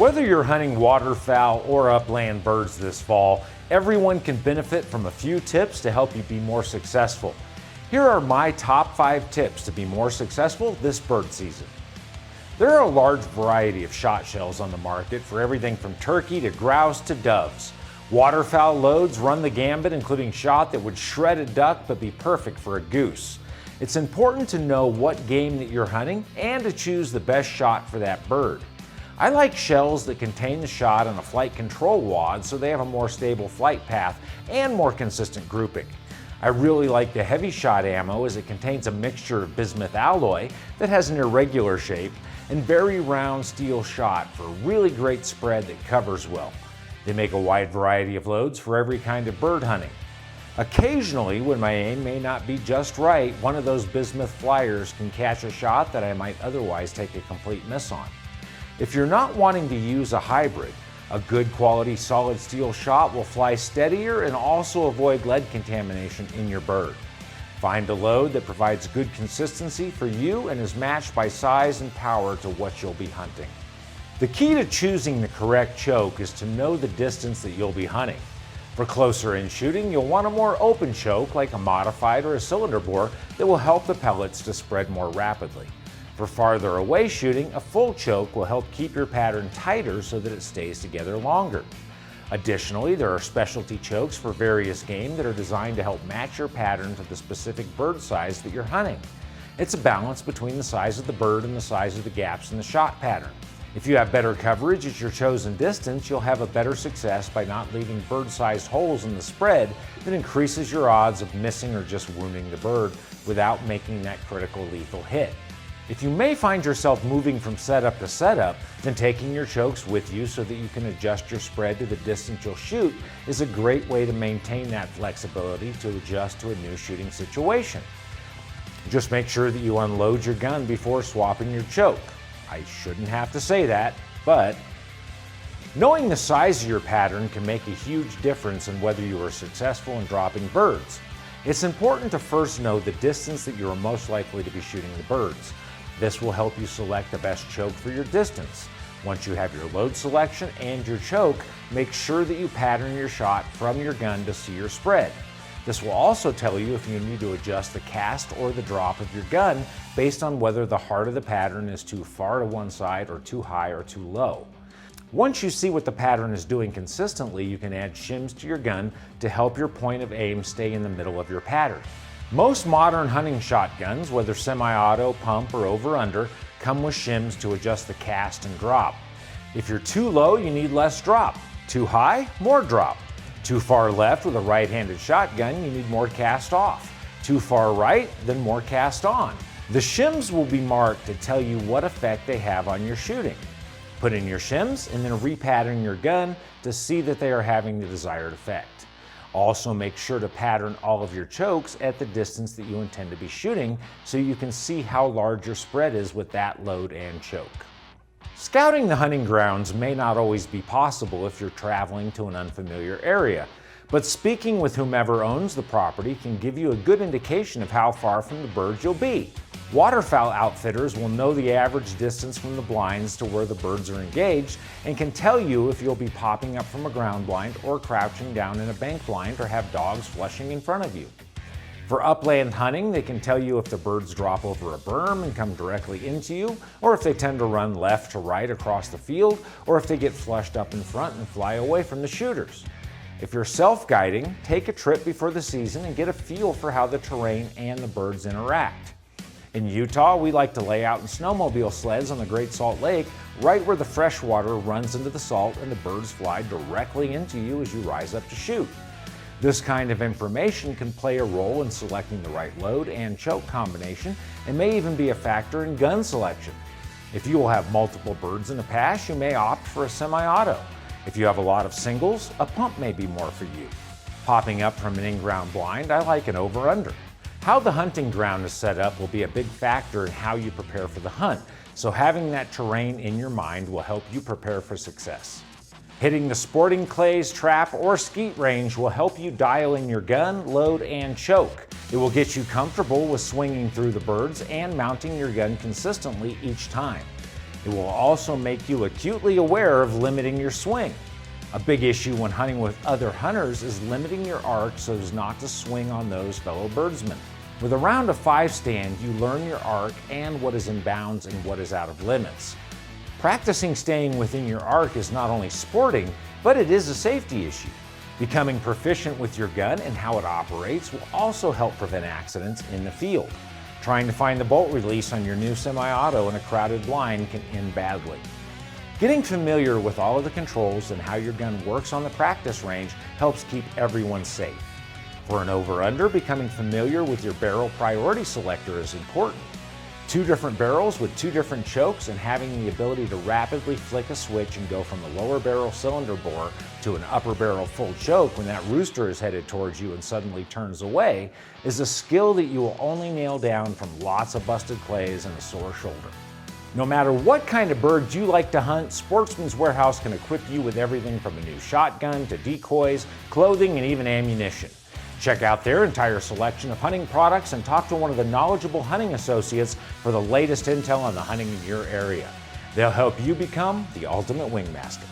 Whether you're hunting waterfowl or upland birds this fall, everyone can benefit from a few tips to help you be more successful. Here are my top 5 tips to be more successful this bird season. There are a large variety of shot shells on the market for everything from turkey to grouse to doves. Waterfowl loads run the gambit, including shot that would shred a duck but be perfect for a goose. It's important to know what game that you're hunting and to choose the best shot for that bird. I like shells that contain the shot on a flight control wad so they have a more stable flight path and more consistent grouping. I really like the heavy shot ammo as it contains a mixture of bismuth alloy that has an irregular shape and very round steel shot for a really great spread that covers well. They make a wide variety of loads for every kind of bird hunting. Occasionally, when my aim may not be just right, one of those bismuth flyers can catch a shot that I might otherwise take a complete miss on. If you're not wanting to use a hybrid, a good quality solid steel shot will fly steadier and also avoid lead contamination in your bird. Find a load that provides good consistency for you and is matched by size and power to what you'll be hunting. The key to choosing the correct choke is to know the distance that you'll be hunting. For closer in shooting, you'll want a more open choke like a modified or a cylinder bore that will help the pellets to spread more rapidly. For farther away shooting, a full choke will help keep your pattern tighter so that it stays together longer. Additionally, there are specialty chokes for various game that are designed to help match your pattern to the specific bird size that you're hunting. It's a balance between the size of the bird and the size of the gaps in the shot pattern. If you have better coverage at your chosen distance, you'll have a better success by not leaving bird-sized holes in the spread that increases your odds of missing or just wounding the bird without making that critical lethal hit. If you may find yourself moving from setup to setup, then taking your chokes with you so that you can adjust your spread to the distance you'll shoot is a great way to maintain that flexibility to adjust to a new shooting situation. Just make sure that you unload your gun before swapping your choke. I shouldn't have to say that, but knowing the size of your pattern can make a huge difference in whether you are successful in dropping birds. It's important to first know the distance that you are most likely to be shooting the birds. This will help you select the best choke for your distance. Once you have your load selection and your choke, make sure that you pattern your shot from your gun to see your spread. This will also tell you if you need to adjust the cast or the drop of your gun based on whether the heart of the pattern is too far to one side or too high or too low. Once you see what the pattern is doing consistently, you can add shims to your gun to help your point of aim stay in the middle of your pattern. Most modern hunting shotguns, whether semi-auto, pump, or over-under, come with shims to adjust the cast and drop. If you're too low, you need less drop. Too high, more drop. Too far left with a right-handed shotgun, you need more cast off. Too far right, then more cast on. The shims will be marked to tell you what effect they have on your shooting. Put in your shims and then repattern your gun to see that they are having the desired effect. Also make sure to pattern all of your chokes at the distance that you intend to be shooting so you can see how large your spread is with that load and choke. Scouting the hunting grounds may not always be possible if you're traveling to an unfamiliar area, but speaking with whomever owns the property can give you a good indication of how far from the birds you'll be. Waterfowl outfitters will know the average distance from the blinds to where the birds are engaged and can tell you if you'll be popping up from a ground blind or crouching down in a bank blind or have dogs flushing in front of you. For upland hunting, they can tell you if the birds drop over a berm and come directly into you, or if they tend to run left to right across the field, or if they get flushed up in front and fly away from the shooters. If you're self-guiding, take a trip before the season and get a feel for how the terrain and the birds interact. In Utah, we like to lay out in snowmobile sleds on the Great Salt Lake, right where the fresh water runs into the salt and the birds fly directly into you as you rise up to shoot. This kind of information can play a role in selecting the right load and choke combination and may even be a factor in gun selection. If you will have multiple birds in a pass, you may opt for a semi-auto. If you have a lot of singles, a pump may be more for you. Popping up from an in-ground blind, I like an over-under. How the hunting ground is set up will be a big factor in how you prepare for the hunt, so having that terrain in your mind will help you prepare for success. Hitting the sporting clays, trap, or skeet range will help you dial in your gun, load, and choke. It will get you comfortable with swinging through the birds and mounting your gun consistently each time. It will also make you acutely aware of limiting your swing. A big issue when hunting with other hunters is limiting your arc so as not to swing on those fellow birdsmen. With a round of 5 stand, you learn your arc and what is in bounds and what is out of limits. Practicing staying within your arc is not only sporting, but it is a safety issue. Becoming proficient with your gun and how it operates will also help prevent accidents in the field. Trying to find the bolt release on your new semi-auto in a crowded blind can end badly. Getting familiar with all of the controls and how your gun works on the practice range helps keep everyone safe. For an over-under, becoming familiar with your barrel priority selector is important. 2 different barrels with 2 different chokes and having the ability to rapidly flick a switch and go from the lower barrel cylinder bore to an upper barrel full choke when that rooster is headed towards you and suddenly turns away is a skill that you will only nail down from lots of busted clays and a sore shoulder. No matter what kind of birds you like to hunt, Sportsman's Warehouse can equip you with everything from a new shotgun to decoys, clothing, and even ammunition. Check out their entire selection of hunting products and talk to one of the knowledgeable hunting associates for the latest intel on the hunting in your area. They'll help you become the ultimate wingmaster.